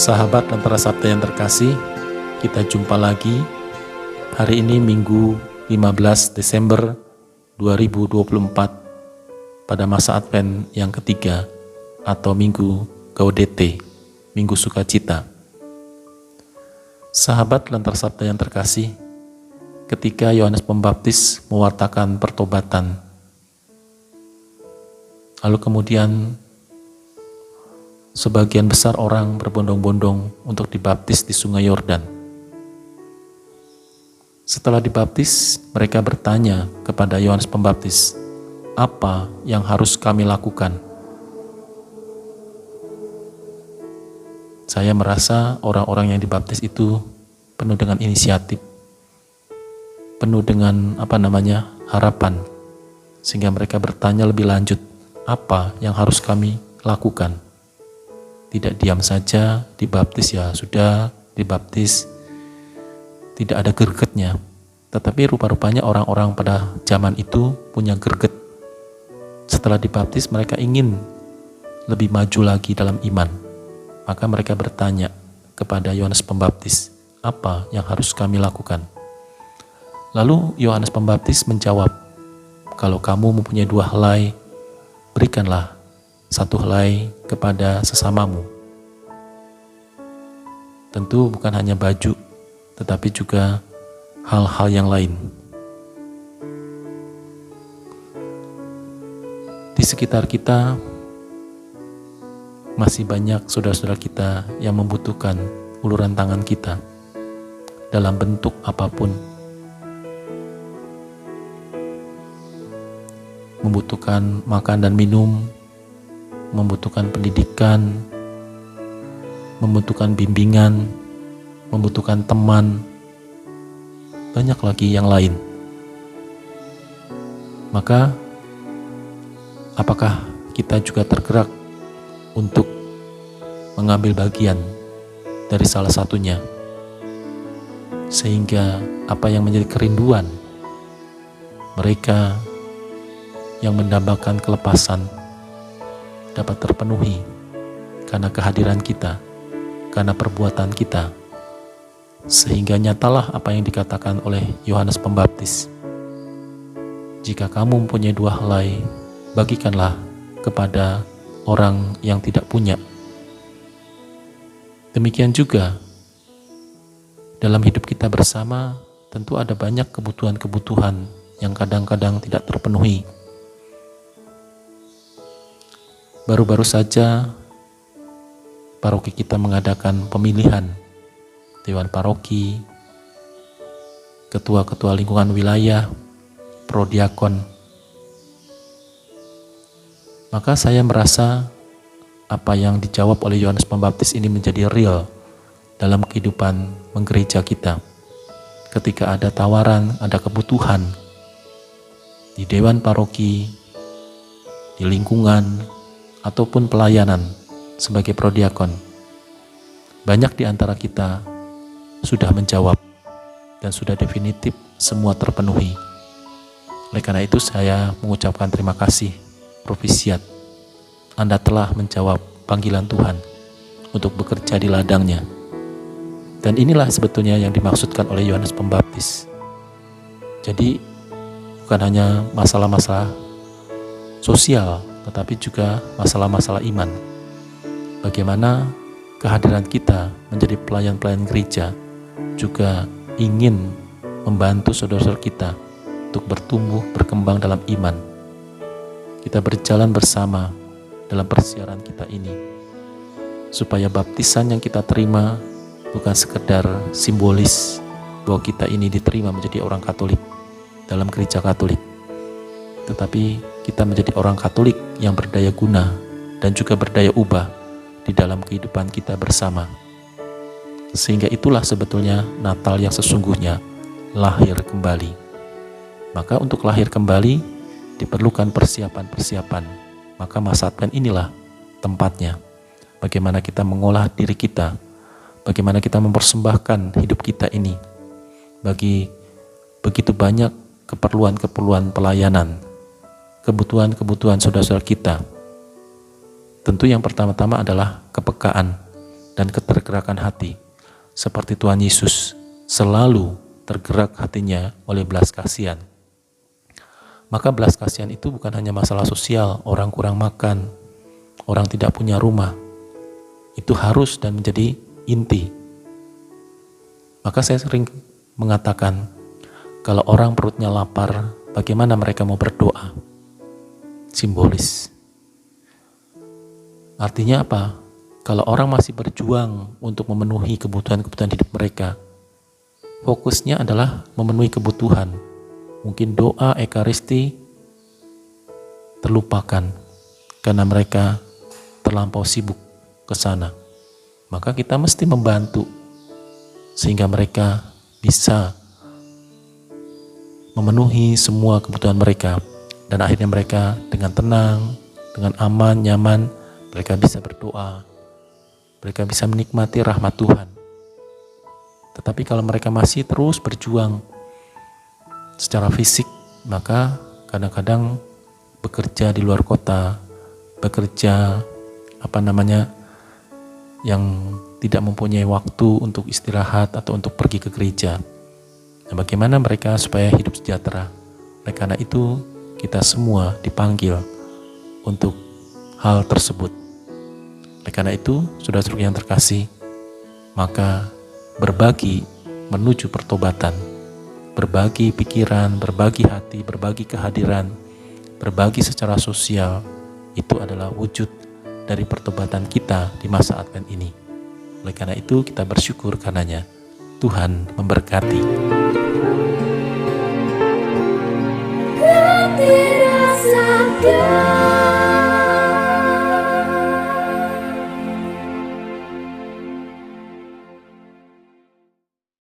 Sahabat Lentera Sabda yang terkasih, kita jumpa lagi hari ini Minggu 15 Desember 2024 pada masa Advent yang ketiga atau Minggu Gaudete, Minggu Sukacita. Sahabat Lentera Sabda yang terkasih, ketika Yohanes Pembaptis mewartakan pertobatan, lalu kemudian sebagian besar orang berbondong-bondong untuk dibaptis di Sungai Yordan. Setelah dibaptis, mereka bertanya kepada Yohanes Pembaptis, "Apa yang harus kami lakukan?" Saya merasa orang-orang yang dibaptis itu penuh dengan inisiatif, penuh dengan harapan, sehingga mereka bertanya lebih lanjut, apa yang harus kami lakukan? Tidak diam saja, dibaptis ya sudah, dibaptis, tidak ada gregetnya. Tetapi rupa-rupanya orang-orang pada zaman itu punya greget. Setelah dibaptis mereka ingin lebih maju lagi dalam iman. Maka mereka bertanya kepada Yohanes Pembaptis, apa yang harus kami lakukan? Lalu Yohanes Pembaptis menjawab, kalau kamu mempunyai 2 helai, berikanlah 1 helai kepada sesamamu. Tentu bukan hanya baju, tetapi juga hal-hal yang lain. Di sekitar kita masih banyak saudara-saudara kita yang membutuhkan uluran tangan kita dalam bentuk apapun. Membutuhkan makan dan minum, membutuhkan pendidikan, membutuhkan bimbingan, membutuhkan teman, banyak lagi yang lain. Maka, apakah kita juga tergerak untuk mengambil bagian dari salah satunya, sehingga apa yang menjadi kerinduan mereka yang mendambakan kelepasan dapat terpenuhi karena kehadiran kita, karena perbuatan kita, sehingga nyatalah apa yang dikatakan oleh Yohanes Pembaptis. Jika kamu mempunyai 2 helai, bagikanlah kepada orang yang tidak punya. Demikian juga dalam hidup kita bersama, tentu ada banyak kebutuhan-kebutuhan yang kadang-kadang tidak terpenuhi. Baru-baru saja paroki kita mengadakan pemilihan Dewan Paroki, ketua-ketua lingkungan wilayah, prodiakon. Maka saya merasa apa yang dijawab oleh Yohanes Pembaptis ini menjadi real dalam kehidupan menggereja kita. Ketika ada tawaran, ada kebutuhan di Dewan Paroki, di lingkungan, ataupun pelayanan sebagai prodiakon, banyak di antara kita sudah menjawab dan sudah definitif semua terpenuhi. Oleh karena itu saya mengucapkan terima kasih Profisiat, Anda telah menjawab panggilan Tuhan untuk bekerja di ladangnya. Dan inilah sebetulnya yang dimaksudkan oleh Yohanes Pembaptis. Jadi bukan hanya masalah-masalah sosial, tetapi juga masalah-masalah iman. Bagaimana kehadiran kita menjadi pelayan-pelayan gereja juga ingin membantu saudara-saudara kita untuk bertumbuh, berkembang dalam iman. Kita berjalan bersama dalam persiaran kita ini, supaya baptisan yang kita terima bukan sekedar simbolis bahwa kita ini diterima menjadi orang Katolik dalam gereja Katolik, tetapi kita menjadi orang Katolik yang berdaya guna dan juga berdaya ubah di dalam kehidupan kita bersama. Sehingga itulah sebetulnya Natal yang sesungguhnya, lahir kembali. Maka untuk lahir kembali diperlukan persiapan-persiapan. Maka masa Advent inilah tempatnya. Bagaimana kita mengolah diri kita, bagaimana kita mempersembahkan hidup kita ini bagi begitu banyak keperluan-keperluan pelayanan, kebutuhan-kebutuhan saudara-saudara kita. Tentu yang pertama-tama adalah kepekaan dan ketergerakan hati, seperti Tuhan Yesus selalu tergerak hatinya oleh belas kasihan. Maka belas kasihan itu bukan hanya masalah sosial, orang kurang makan, orang tidak punya rumah. Itu harus dan menjadi inti. Maka saya sering mengatakan, kalau orang perutnya lapar, bagaimana mereka mau berdoa? Simbolis. Artinya apa? Kalau orang masih berjuang untuk memenuhi kebutuhan-kebutuhan hidup mereka, fokusnya adalah memenuhi kebutuhan. Mungkin doa, ekaristi terlupakan karena mereka terlampau sibuk ke sana. Maka kita mesti membantu sehingga mereka bisa memenuhi semua kebutuhan mereka, dan akhirnya mereka dengan tenang, dengan aman, nyaman, mereka bisa berdoa, mereka bisa menikmati rahmat Tuhan. Tetapi kalau mereka masih terus berjuang secara fisik, maka kadang-kadang bekerja di luar kota, bekerja yang tidak mempunyai waktu untuk istirahat atau untuk pergi ke gereja. Nah, bagaimana mereka supaya hidup sejahtera? Oleh karena itu, kita semua dipanggil untuk hal tersebut. Oleh karena itu, saudara-saudara yang terkasih, maka berbagi menuju pertobatan, berbagi pikiran, berbagi hati, berbagi kehadiran, berbagi secara sosial, itu adalah wujud dari pertobatan kita di masa Advent ini. Oleh karena itu, kita bersyukur karenanya. Tuhan memberkati. Hati rasa